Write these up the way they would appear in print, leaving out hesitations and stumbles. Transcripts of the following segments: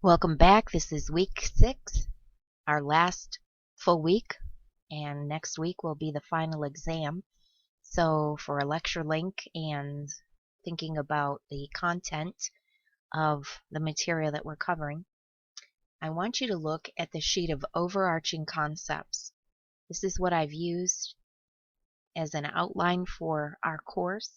Welcome back. This is week 6, our last full week, and next week will be the final exam. So for a lecture link and thinking about the content of the material that we're covering, I want you to look at the sheet of overarching concepts. This is what I've used as an outline for our course,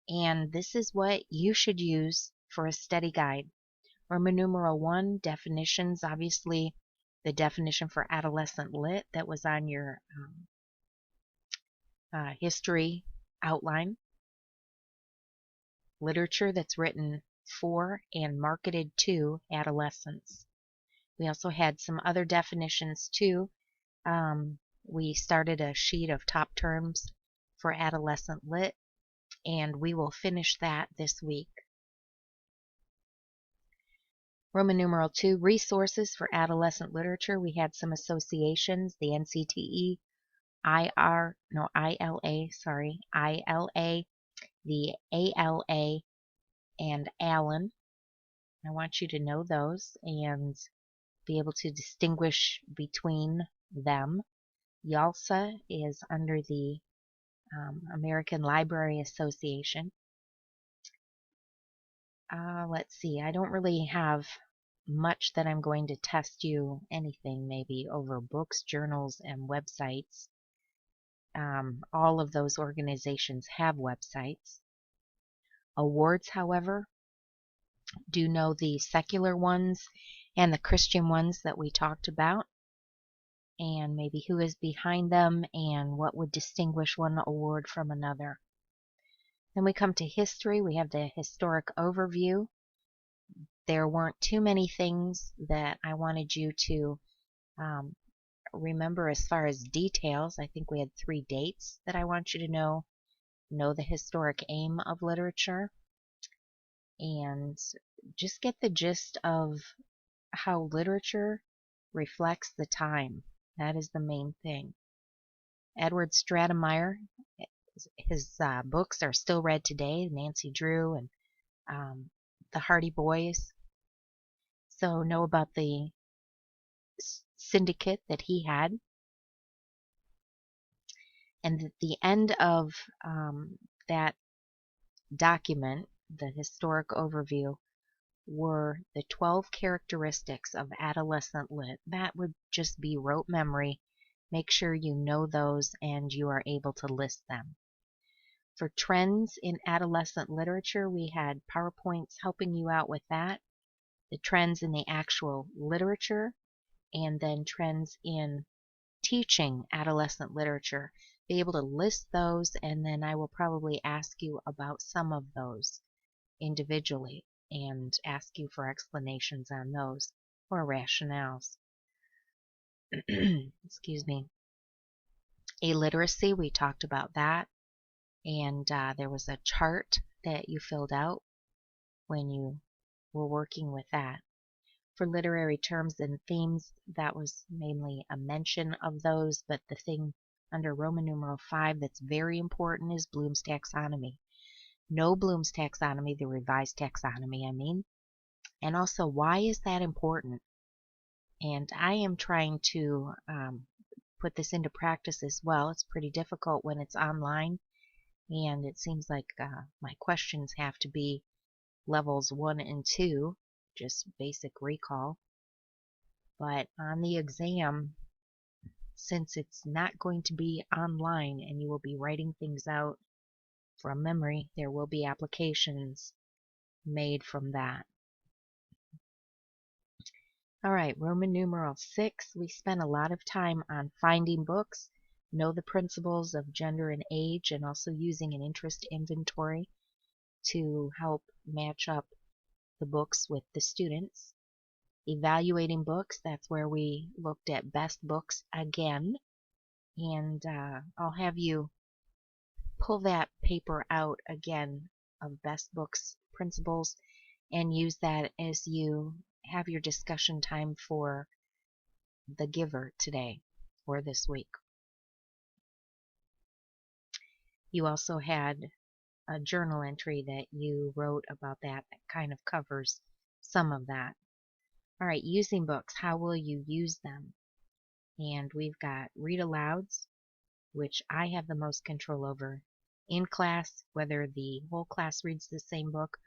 and this is what you should use for a study guide. Roman numeral 1, definitions, obviously the definition for adolescent lit that was on your history outline. Literature that's written for and marketed to adolescents. We also had some other definitions too. We started a sheet of top terms for adolescent lit, and we will finish that this week. Roman numeral 2, resources for adolescent literature. We had some associations, the NCTE, ILA, the ALA, and Allen. I want you to know those and be able to distinguish between them. YALSA is under the American Library Association. Let's see, I don't really have much that I'm going to test you anything maybe over books, journals, and websites. All of those organizations have websites. Awards, however, do know the secular ones and the Christian ones that we talked about, and maybe who is behind them and what would distinguish one award from another. Then we come to history. We have the historic overview. There weren't too many things that I wanted you to remember as far as details. I think we had 3 dates that I want you to know. Know the historic aim of literature, and just get the gist of how literature reflects the time. That is the main thing. Edward Stratemeyer, his books are still read today, Nancy Drew and the Hardy Boys. So know about the syndicate that he had. And at the end of that document, the historic overview, were the 12 characteristics of adolescent lit. That would just be rote memory. Make sure you know those and you are able to list them. For trends in adolescent literature, we had PowerPoints helping you out with that. The trends in the actual literature, and then trends in teaching adolescent literature. Be able to list those, and then I will probably ask you about some of those individually and ask you for explanations on those or rationales. Excuse me. Illiteracy, we talked about that, and there was a chart that you filled out when you were working with that. For literary terms and themes, that was mainly a mention of those, but the thing under Roman numeral 5 that's very important is Bloom's taxonomy. Know Bloom's taxonomy, the revised taxonomy, I mean. And also, why is that important? And I am trying to put this into practice as well. It's pretty difficult when it's online, and it seems like my questions have to be levels 1 and 2, just basic recall. But on the exam, since it's not going to be online and you will be writing things out from memory, there will be applications made from that. Alright, Roman numeral 6, we spent a lot of time on finding books, know the principles of gender and age, and also using an interest inventory to help match up the books with the students. Evaluating books, that's where we looked at best books again, and I'll have you pull that paper out again of best books principles and use that as you have your discussion time for the giver today or this week. You also had a journal entry that you wrote about that kind of covers some of that. All right, using books. How will you use them? And we've got read alouds, which I have the most control over in class, whether the whole class reads the same book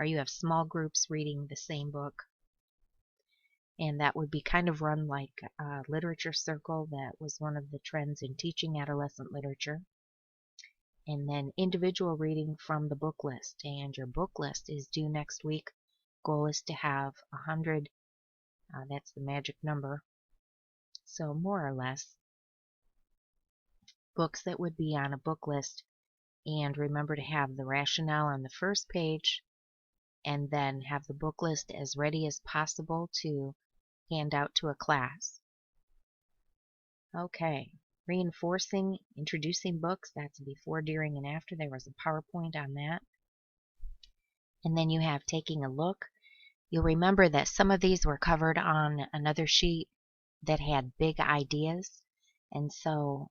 or you have small groups reading the same book. And that would be kind of run like a literature circle. That was one of the trends in teaching adolescent literature. And then individual reading from the book list. And your book list is due next week. Goal is to have 100. That's the magic number. So more or less books that would be on a book list. And remember to have the rationale on the first page, and then have the book list as ready as possible to hand out to a class. Okay, reinforcing, introducing books, that's before, during, and after. There was a PowerPoint on that. And then you have taking a look. You'll remember that some of these were covered on another sheet that had big ideas, and so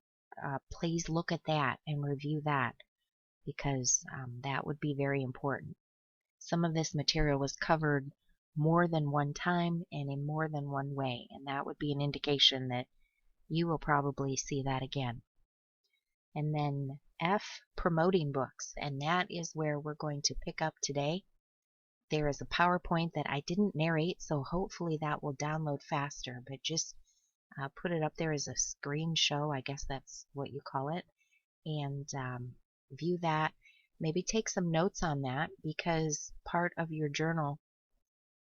please look at that and review that, because that would be very important. Some of this material was covered more than one time and in more than one way, and that would be an indication that you will probably see that again. And then F, promoting books, and that is where we're going to pick up today. There is a PowerPoint that I didn't narrate, so hopefully that will download faster, but just put it up there as a screen show, I guess that's what you call it, and view that. Maybe take some notes on that, because part of your journal,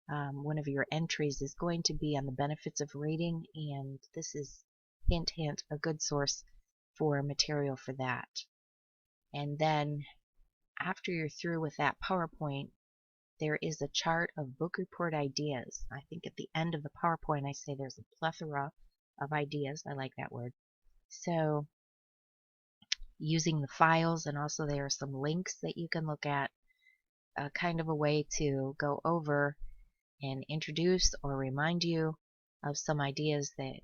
one of your entries, is going to be on the benefits of reading, and this is, hint hint, a good source for material for that. And then after you're through with that PowerPoint, there is a chart of book report ideas. I think at the end of the PowerPoint I say there's a plethora of ideas. I like that word. So using the files, and also there are some links that you can look at, kind of a way to go over and introduce or remind you of some ideas that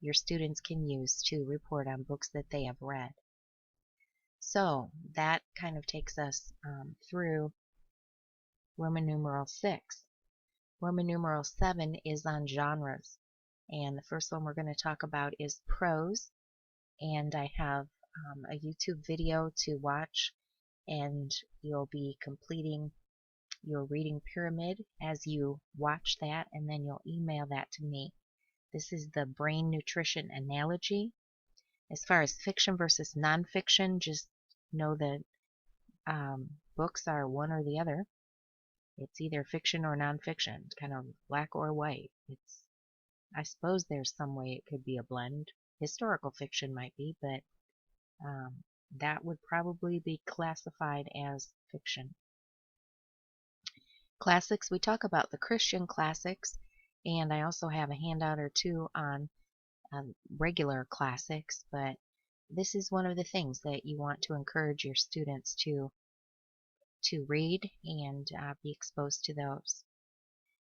your students can use to report on books that they have read. So that kind of takes us through Roman numeral 6. Roman numeral 7 is on genres, and the first one we're going to talk about is prose, and I have a YouTube video to watch, and you'll be completing your reading pyramid as you watch that, and then you'll email that to me. This is the brain nutrition analogy. As far as fiction versus nonfiction, just know that books are one or the other. It's either fiction or nonfiction. It's kind of black or white. I suppose there's some way it could be a blend. Historical fiction might be, but that would probably be classified as fiction. Classics, we talk about the Christian classics, and I also have a handout or two on regular classics, but this is one of the things that you want to encourage your students to read and be exposed to those.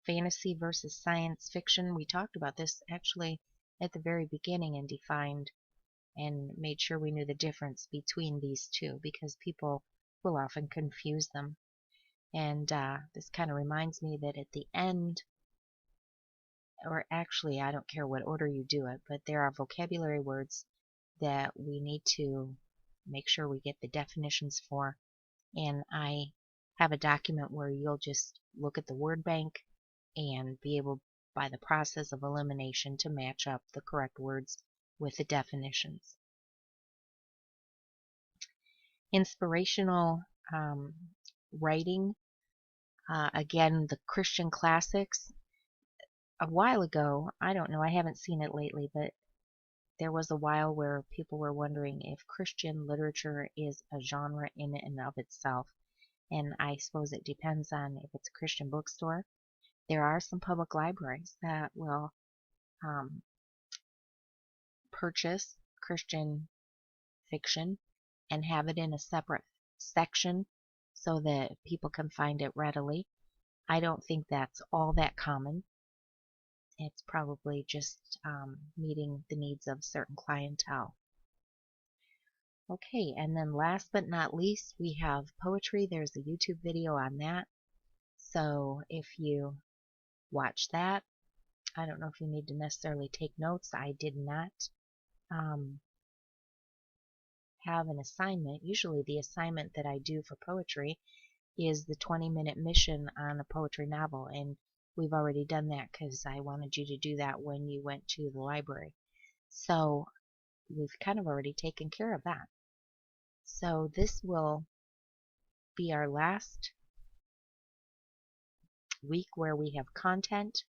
Fantasy versus science fiction, we talked about this actually at the very beginning and defined and made sure we knew the difference between these two, because people will often confuse them. And this kind of reminds me that at the end, or actually I don't care what order you do it, but there are vocabulary words that we need to make sure we get the definitions for, and I have a document where you'll just look at the word bank and be able, by the process of elimination, to match up the correct words with the definitions. Inspirational writing, again, the Christian classics. A while ago, I don't know, I haven't seen it lately, but there was a while where people were wondering if Christian literature is a genre in and of itself. And I suppose it depends on if it's a Christian bookstore. There are some public libraries that will purchase Christian fiction and have it in a separate section so that people can find it readily. I don't think that's all that common. It's probably just meeting the needs of certain clientele. Okay, and then last but not least, we have poetry. There's a YouTube video on that. So if you watch that, I don't know if you need to necessarily take notes. I did not um, have an assignment. Usually the assignment that I do for poetry is the 20-minute mission on a poetry novel, and we've already done that because I wanted you to do that when you went to the library. So we've kind of already taken care of that. So this will be our last week where we have content.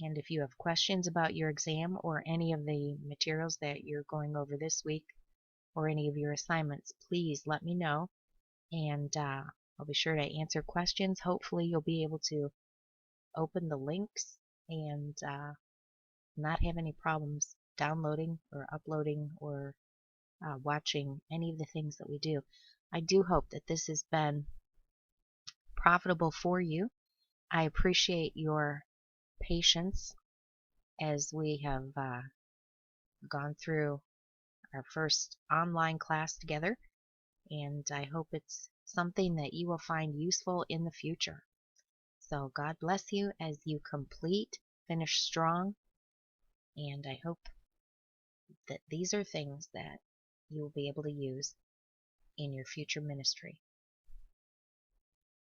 And if you have questions about your exam or any of the materials that you're going over this week or any of your assignments, please let me know, and I'll be sure to answer questions. Hopefully you'll be able to open the links and not have any problems downloading or uploading or watching any of the things that we do. I do hope that this has been profitable for you. I appreciate your patience as we have gone through our first online class together, and I hope it's something that you will find useful in the future. So God bless you as you complete, finish strong, and I hope that these are things that you will be able to use in your future ministry.